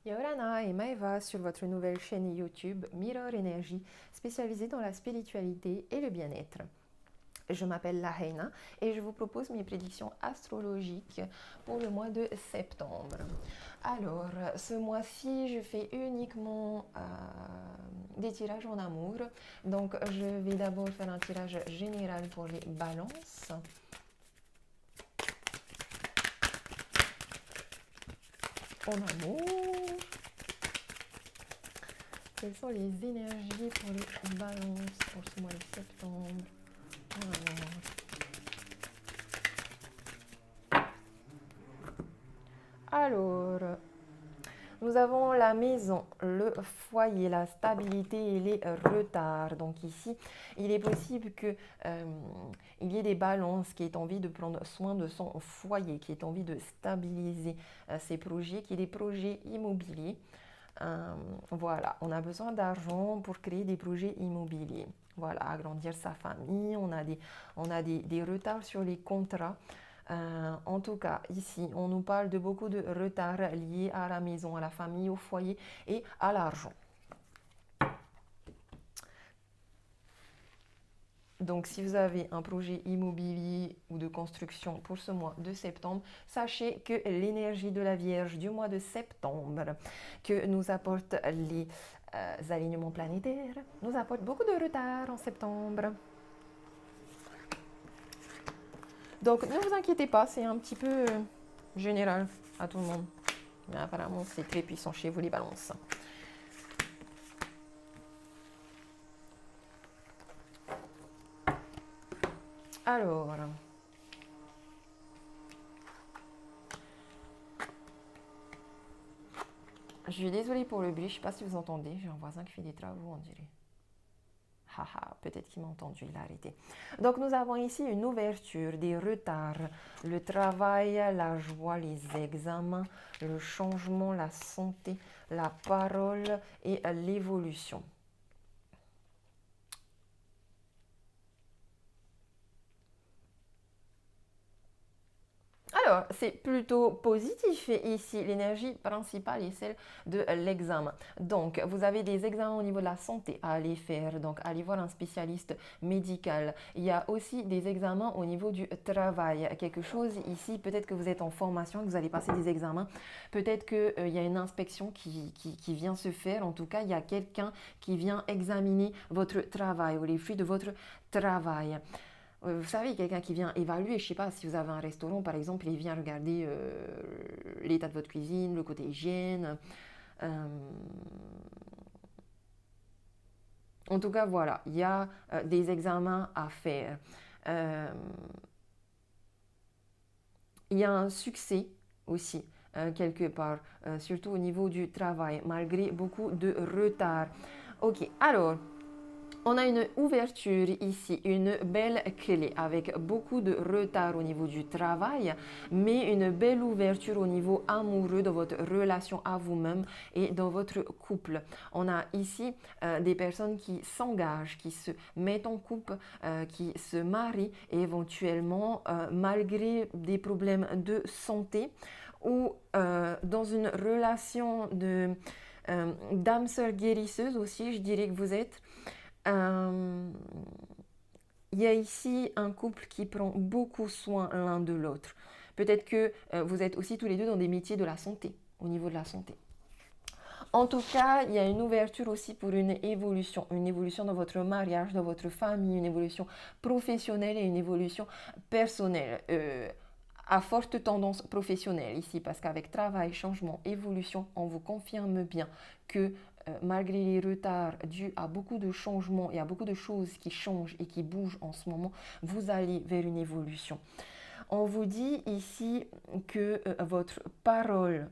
Yorana et Maeva sur votre nouvelle chaîne YouTube Mirror Energy, spécialisée dans la spiritualité et le bien-être. Je m'appelle Lahaina et je vous propose mes prédictions astrologiques pour le mois de septembre. Alors, ce mois-ci, je fais uniquement des tirages en amour. Donc, je vais d'abord faire un tirage général pour les balances. En amour. Quelles sont les énergies pour les balances pour ce mois de septembre? Alors, nous avons la maison, le foyer, la stabilité et les retards. Donc ici, il est possible qu'il y ait des balances qui aient envie de prendre soin de son foyer, qui aient envie de stabiliser ses projets, qui aient des projets immobiliers. Voilà, on a besoin d'argent pour créer des projets immobiliers. Voilà, agrandir sa famille, on a des retards sur les contrats. En tout cas, ici, on nous parle de beaucoup de retards liés à la maison, à la famille, au foyer et à l'argent. Donc, si vous avez un projet immobilier ou de construction pour ce mois de septembre, sachez que l'énergie de la Vierge du mois de septembre que nous apportent les alignements planétaires nous apporte beaucoup de retard en septembre. Donc, ne vous inquiétez pas, c'est un petit peu général à tout le monde. Mais apparemment, c'est très puissant chez vous, les balances. Alors, je suis désolée pour le bruit, je ne sais pas si vous entendez, j'ai un voisin qui fait des travaux, on dirait. Haha, peut-être qu'il m'a entendu, il a arrêté. Donc nous avons ici une ouverture, des retards, le travail, la joie, les examens, le changement, la santé, la parole et l'évolution. Alors, c'est plutôt positif ici. L'énergie principale est celle de l'examen. Donc, vous avez des examens au niveau de la santé à aller faire. Donc, allez voir un spécialiste médical. Il y a aussi des examens au niveau du travail. Quelque chose ici, peut-être que vous êtes en formation, que vous allez passer des examens. Peut-être qu'il y a une inspection qui vient se faire. En tout cas, il y a quelqu'un qui vient examiner votre travail ou les fruits de votre travail. Vous savez, quelqu'un qui vient évaluer, je ne sais pas, si vous avez un restaurant par exemple, il vient regarder l'état de votre cuisine, le côté hygiène. Euh, en tout cas, voilà, il y a des examens à faire. Euh, il y a un succès aussi, quelque part, surtout au niveau du travail, malgré beaucoup de retard. Ok, alors, on a une ouverture ici, une belle clé avec beaucoup de retard au niveau du travail, mais une belle ouverture au niveau amoureux de votre relation à vous-même et dans votre couple. On a ici des personnes qui s'engagent, qui se mettent en couple, qui se marient et éventuellement, malgré des problèmes de santé ou dans une relation de d'âme sœur guérisseuse aussi, je dirais que vous êtes. Euh, il y a ici un couple qui prend beaucoup soin l'un de l'autre. Peut-être que vous êtes aussi tous les deux dans des métiers de la santé, au niveau de la santé. En tout cas, il y a une ouverture aussi pour une évolution dans votre mariage, dans votre famille, une évolution professionnelle et une évolution personnelle. À forte tendance professionnelle ici, parce qu'avec travail, changement, évolution, on vous confirme bien que malgré les retards dus à beaucoup de changements et à beaucoup de choses qui changent et qui bougent en ce moment, vous allez vers une évolution. On vous dit ici que votre parole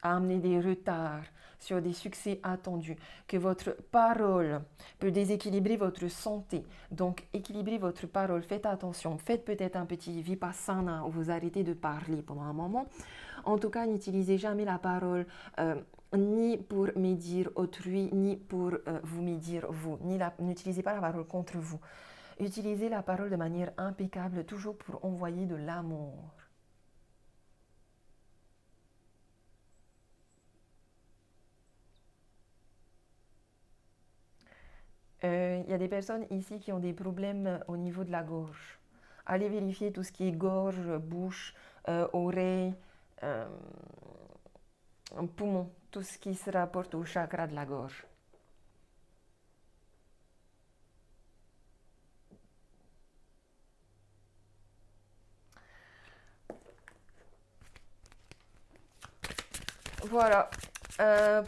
a amené des retards sur des succès attendus, que votre parole peut déséquilibrer votre santé. Donc, équilibrez votre parole, faites attention, faites peut-être un petit vipassana où vous arrêtez de parler pendant un moment. En tout cas, n'utilisez jamais la parole ni pour médire autrui, ni pour vous médire vous. N'utilisez pas la parole contre vous. Utilisez la parole de manière impeccable, toujours pour envoyer de l'amour. Il y a des personnes ici qui ont des problèmes au niveau de la gorge. Allez vérifier tout ce qui est gorge, bouche, oreille, euh, poumon, tout ce qui se rapporte au chakra de la gorge. Voilà.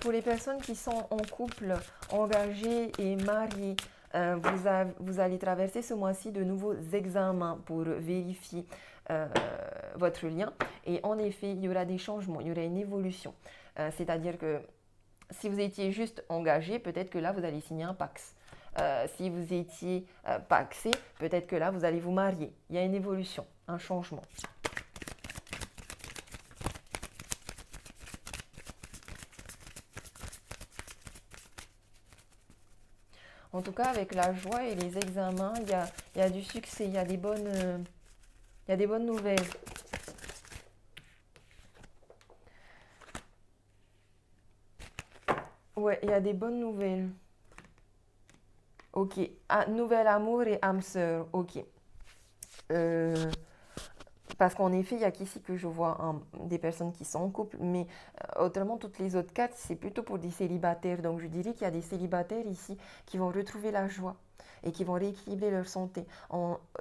Pour les personnes qui sont en couple, engagées et mariées, vous allez traverser ce mois-ci de nouveaux examens pour vérifier votre lien. Et en effet, il y aura des changements, il y aura une évolution. C'est-à-dire que si vous étiez juste engagé, peut-être que là, vous allez signer un Pax. Si vous étiez paxé, peut-être que là, vous allez vous marier. Il y a une évolution, un changement. En tout cas, avec la joie et les examens, il y a du succès, il y a des bonnes nouvelles. Ouais, il y a des bonnes nouvelles. Ok. Ah, nouvel amour et âme sœur. Ok. Parce qu'en effet, il n'y a qu'ici que je vois des personnes qui sont en couple, mais autrement, toutes les autres cartes, c'est plutôt pour des célibataires. Donc, je dirais qu'il y a des célibataires ici qui vont retrouver la joie et qui vont rééquilibrer leur santé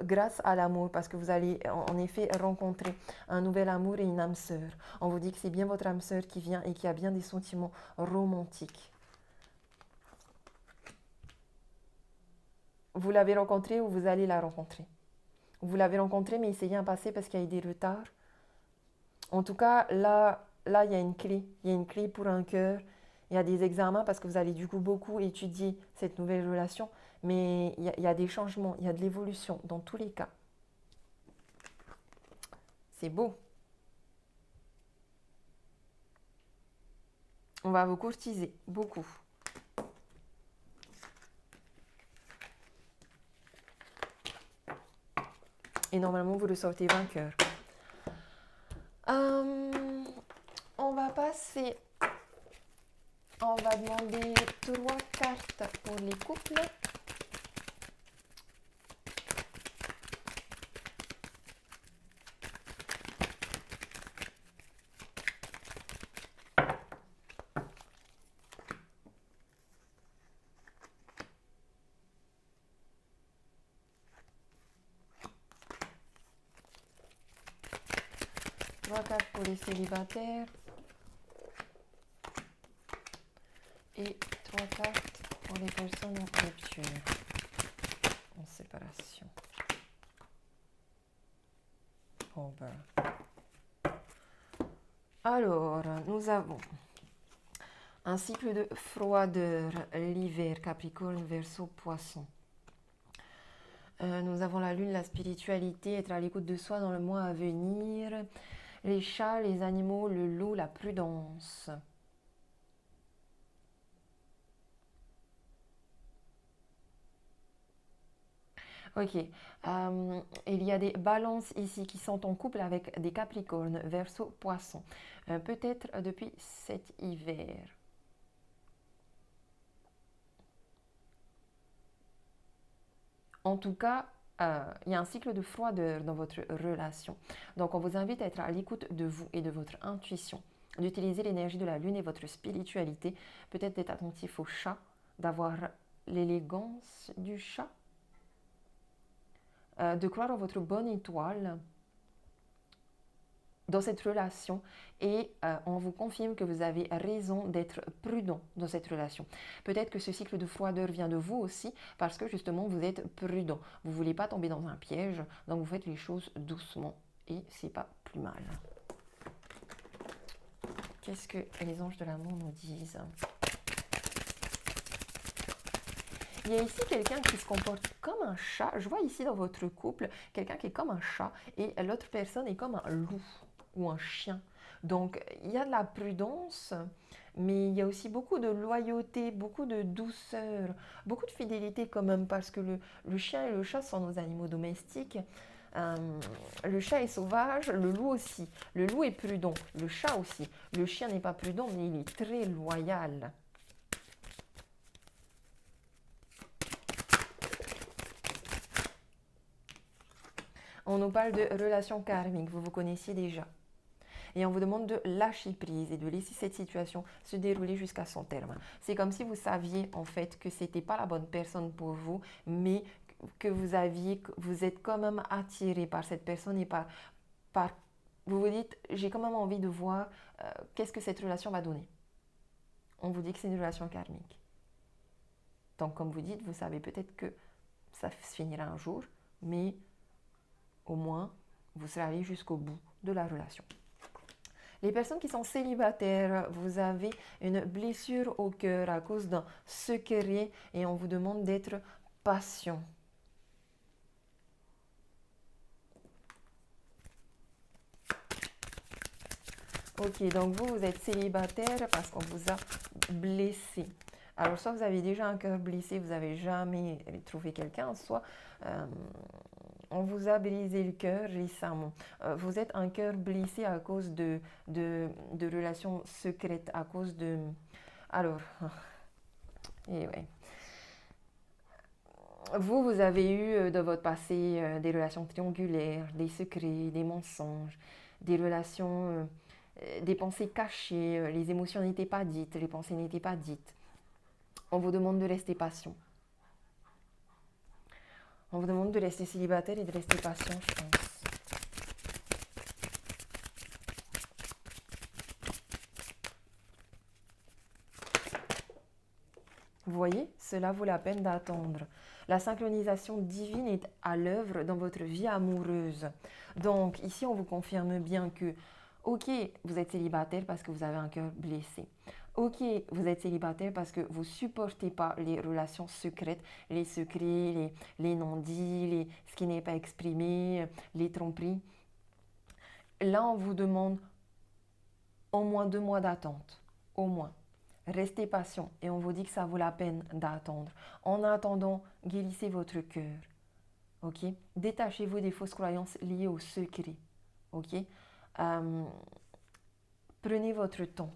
grâce à l'amour, parce que vous allez en effet rencontrer un nouvel amour et une âme sœur. On vous dit que c'est bien votre âme sœur qui vient et qui a bien des sentiments romantiques. Vous l'avez rencontrée ou vous allez la rencontrer. Vous l'avez rencontrée, mais il s'est rien passé parce qu'il y a eu des retards. En tout cas, là, il y a une clé. Il y a une clé pour un cœur. Il y a des examens parce que vous allez du coup beaucoup étudier cette nouvelle relation. Mais il y a des changements, il y a de l'évolution dans tous les cas. C'est beau. On va vous courtiser beaucoup. Et normalement, vous ressortez vainqueur. On va passer. On va demander 3 cartes pour les couples. Trois cartes pour les célibataires. Et 3 cartes pour les personnes en rupture, en séparation. Oh ben. Alors, nous avons un cycle de froideur, l'hiver, Capricorne, Verseau, Poisson. Nous avons la lune, la spiritualité, être à l'écoute de soi dans le mois à venir. Les chats, les animaux, le loup, la prudence. Ok. Il y a des balances ici qui sont en couple avec des capricornes, verseau, poisson. Peut-être depuis cet hiver. En tout cas, il y a un cycle de froideur dans votre relation. Donc, on vous invite à être à l'écoute de vous et de votre intuition, d'utiliser l'énergie de la lune et votre spiritualité, peut-être d'être attentif au chat, d'avoir l'élégance du chat, de croire en votre bonne étoile dans cette relation et on vous confirme que vous avez raison d'être prudent dans cette relation. Peut-être que ce cycle de froideur vient de vous aussi parce que justement vous êtes prudent. Vous ne voulez pas tomber dans un piège, donc vous faites les choses doucement et c'est pas plus mal. Qu'est-ce que les anges de l'amour nous disent ? Il y a ici quelqu'un qui se comporte comme un chat. Je vois ici dans votre couple quelqu'un qui est comme un chat et l'autre personne est comme un loup ou un chien. Donc il y a de la prudence, mais il y a aussi beaucoup de loyauté, beaucoup de douceur, beaucoup de fidélité quand même, parce que le chien et le chat sont nos animaux domestiques. Le chat est sauvage, le loup aussi. Le loup est prudent, le chat aussi. Le chien n'est pas prudent, mais il est très loyal. On nous parle de relations karmiques, vous vous connaissiez déjà. Et on vous demande de lâcher prise et de laisser cette situation se dérouler jusqu'à son terme. C'est comme si vous saviez en fait que ce n'était pas la bonne personne pour vous, mais que vous êtes quand même attiré par cette personne et vous vous dites, j'ai quand même envie de voir qu'est-ce que cette relation va donner. On vous dit que c'est une relation karmique. Donc comme vous dites, vous savez peut-être que ça se finira un jour, mais au moins, vous serez allé jusqu'au bout de la relation. Les personnes qui sont célibataires, vous avez une blessure au cœur à cause d'un secret et on vous demande d'être patient. Ok, donc vous êtes célibataire parce qu'on vous a blessé. Alors, soit vous avez déjà un cœur blessé, vous n'avez jamais trouvé quelqu'un, soit on vous a brisé le cœur récemment. Vous êtes un cœur blessé à cause de relations secrètes, à cause de... Alors, et ouais. Vous avez eu dans votre passé des relations triangulaires, des secrets, des mensonges, des relations, des pensées cachées, les émotions n'étaient pas dites, les pensées n'étaient pas dites. On vous demande de rester patient. On vous demande de rester célibataire et de rester patient, je pense. Vous voyez, cela vaut la peine d'attendre. La synchronisation divine est à l'œuvre dans votre vie amoureuse. Donc ici, on vous confirme bien que, ok, vous êtes célibataire parce que vous avez un cœur blessé. Ok, vous êtes célibataire parce que vous ne supportez pas les relations secrètes, les secrets, les non-dits, ce qui n'est pas exprimé, les tromperies. Là, on vous demande au moins 2 mois d'attente, au moins. Restez patient et on vous dit que ça vaut la peine d'attendre. En attendant, guérissez votre cœur. Ok? Détachez-vous des fausses croyances liées au secret. Ok? Prenez votre temps.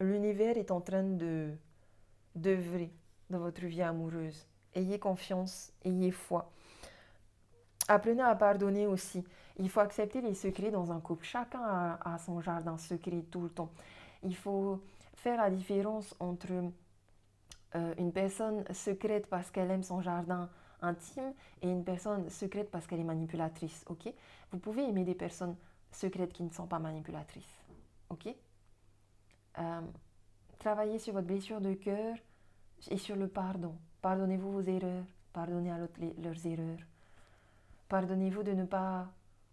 L'univers est en train d'œuvrer dans votre vie amoureuse. Ayez confiance, ayez foi. Apprenez à pardonner aussi. Il faut accepter les secrets dans un couple. Chacun a son jardin secret tout le temps. Il faut faire la différence entre une personne secrète parce qu'elle aime son jardin intime et une personne secrète parce qu'elle est manipulatrice. Ok? Vous pouvez aimer des personnes secrètes qui ne sont pas manipulatrices. Ok? Travaillez sur votre blessure de cœur et sur le pardon. Pardonnez-vous vos erreurs. Pardonnez à l'autre leurs erreurs. Pardonnez-vous de ne pas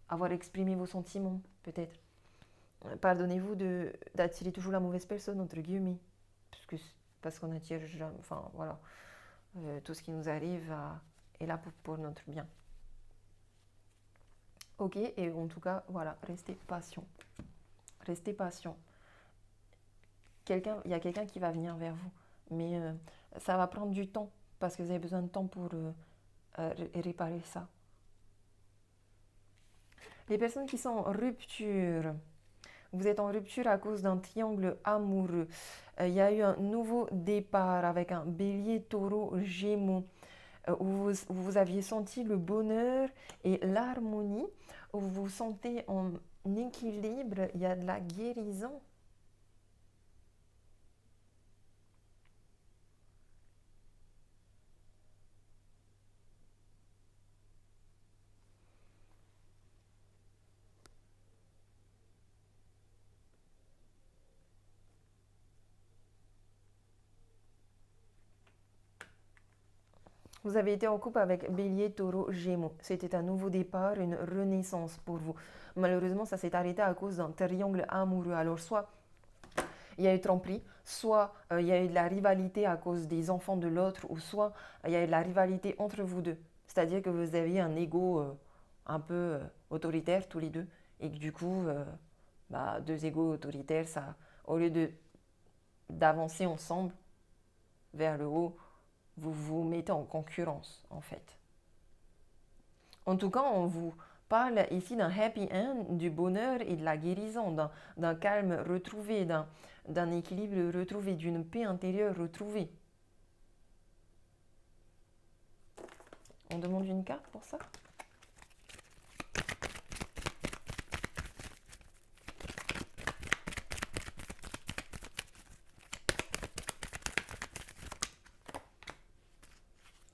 avoir exprimé vos sentiments, peut-être. Pardonnez-vous d'attirer toujours la mauvaise personne, entre guillemets. Parce qu'on attire, enfin voilà, tout ce qui nous arrive est là pour notre bien. Ok, et en tout cas, voilà, restez patient. Restez patient. Il y a quelqu'un qui va venir vers vous, mais ça va prendre du temps, parce que vous avez besoin de temps pour réparer ça. Les personnes qui sont en rupture, vous êtes en rupture à cause d'un triangle amoureux. Il y a eu un nouveau départ avec un bélier, taureau, gémeaux, où vous aviez senti le bonheur et l'harmonie, où vous vous sentez en équilibre, il y a de la guérison. Vous avez été en couple avec Bélier, Taureau, Gémeaux. C'était un nouveau départ, une renaissance pour vous. Malheureusement, ça s'est arrêté à cause d'un triangle amoureux. Alors, soit il y a eu tromperie, soit il y a eu de la rivalité à cause des enfants de l'autre, ou soit il y a eu de la rivalité entre vous deux. C'est-à-dire que vous aviez un ego un peu autoritaire tous les deux, et que du coup, deux égos autoritaires, ça, au lieu d'avancer ensemble vers le haut, vous vous mettez en concurrence, en fait. En tout cas, on vous parle ici d'un happy end, du bonheur et de la guérison, d'un calme retrouvé, d'un équilibre retrouvé, d'une paix intérieure retrouvée. On demande une carte pour ça?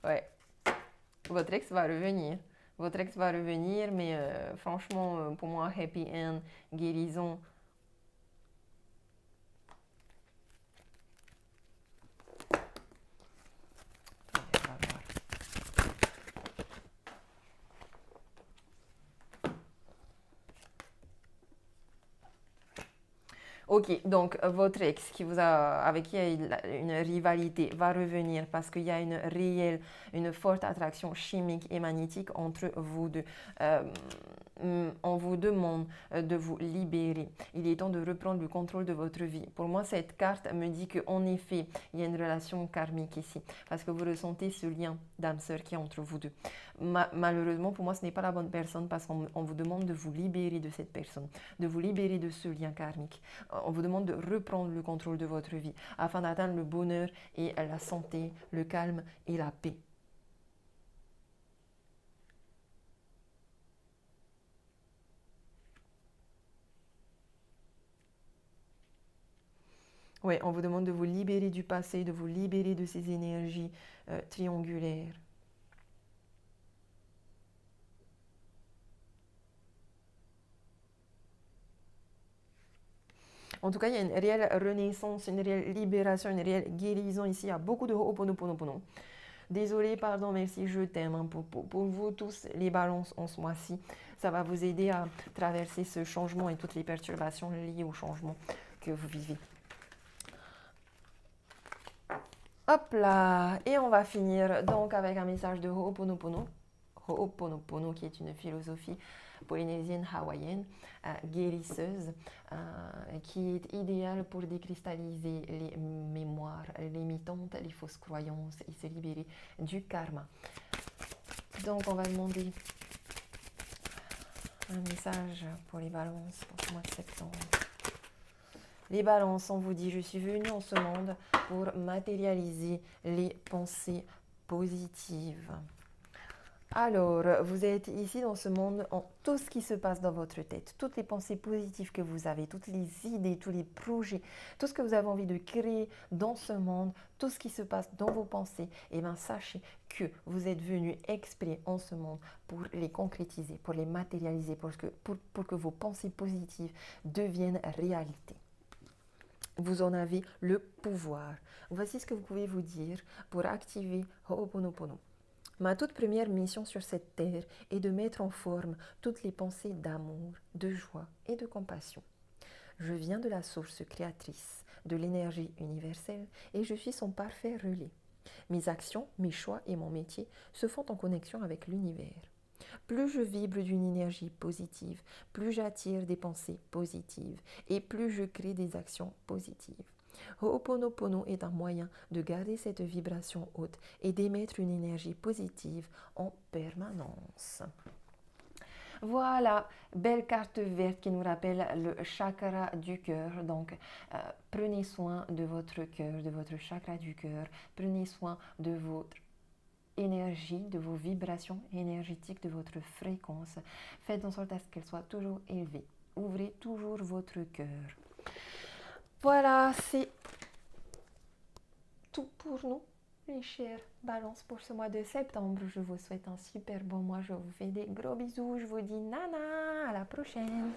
Ouais, votre ex va revenir. Votre ex va revenir, mais franchement, pour moi, happy end, guérison. Attendez, on va voir. Ok, donc votre ex avec qui il y a une rivalité va revenir parce qu'il y a une forte attraction chimique et magnétique entre vous deux. Euh, on vous demande de vous libérer. Il est temps de reprendre le contrôle de votre vie. Pour moi, cette carte me dit qu'en effet, il y a une relation karmique ici parce que vous ressentez ce lien d'âme-sœur qui est entre vous deux. Malheureusement, pour moi, ce n'est pas la bonne personne parce qu'on vous demande de vous libérer de cette personne, de vous libérer de ce lien karmique. On vous demande de reprendre le contrôle de votre vie afin d'atteindre le bonheur et la santé, le calme et la paix. Oui, on vous demande de vous libérer du passé, de vous libérer de ces énergies triangulaires. En tout cas, il y a une réelle renaissance, une réelle libération, une réelle guérison ici. Il y a beaucoup de Ho'oponopono. Désolé, pardon, merci, je t'aime. Hein. Pour vous tous, les balances en ce mois-ci, ça va vous aider à traverser ce changement et toutes les perturbations liées au changement que vous vivez. Hop là, et on va finir donc avec un message de Ho'oponopono. Ho'oponopono qui est une philosophie polynésienne hawaïenne guérisseuse qui est idéale pour décristalliser les mémoires limitantes, les fausses croyances et se libérer du karma. Donc on va demander un message pour les balances pour ce mois de septembre. Les balances, on vous dit, je suis venue en ce monde pour matérialiser les pensées positives. Alors, vous êtes ici dans ce monde, tout ce qui se passe dans votre tête, toutes les pensées positives que vous avez, toutes les idées, tous les projets, tout ce que vous avez envie de créer dans ce monde, tout ce qui se passe dans vos pensées, eh bien, sachez que vous êtes venu exprès en ce monde pour les concrétiser, pour les matérialiser, pour que vos pensées positives deviennent réalité. Vous en avez le pouvoir. Voici ce que vous pouvez vous dire pour activer Ho'oponopono. Ma toute première mission sur cette terre est de mettre en forme toutes les pensées d'amour, de joie et de compassion. Je viens de la source créatrice, de l'énergie universelle et je suis son parfait relais. Mes actions, mes choix et mon métier se font en connexion avec l'univers. Plus je vibre d'une énergie positive, plus j'attire des pensées positives et plus je crée des actions positives. Ho'oponopono est un moyen de garder cette vibration haute et d'émettre une énergie positive en permanence. Voilà, belle carte verte qui nous rappelle le chakra du cœur. Donc, prenez soin de votre cœur, de votre chakra du cœur. Prenez soin de votre énergie, de vos vibrations énergétiques, de votre fréquence. Faites en sorte à ce qu'elle soit toujours élevée. Ouvrez toujours votre cœur. Voilà, c'est tout pour nous, les chers balances, pour ce mois de septembre. Je vous souhaite un super bon mois. Je vous fais des gros bisous. Je vous dis nana, à la prochaine.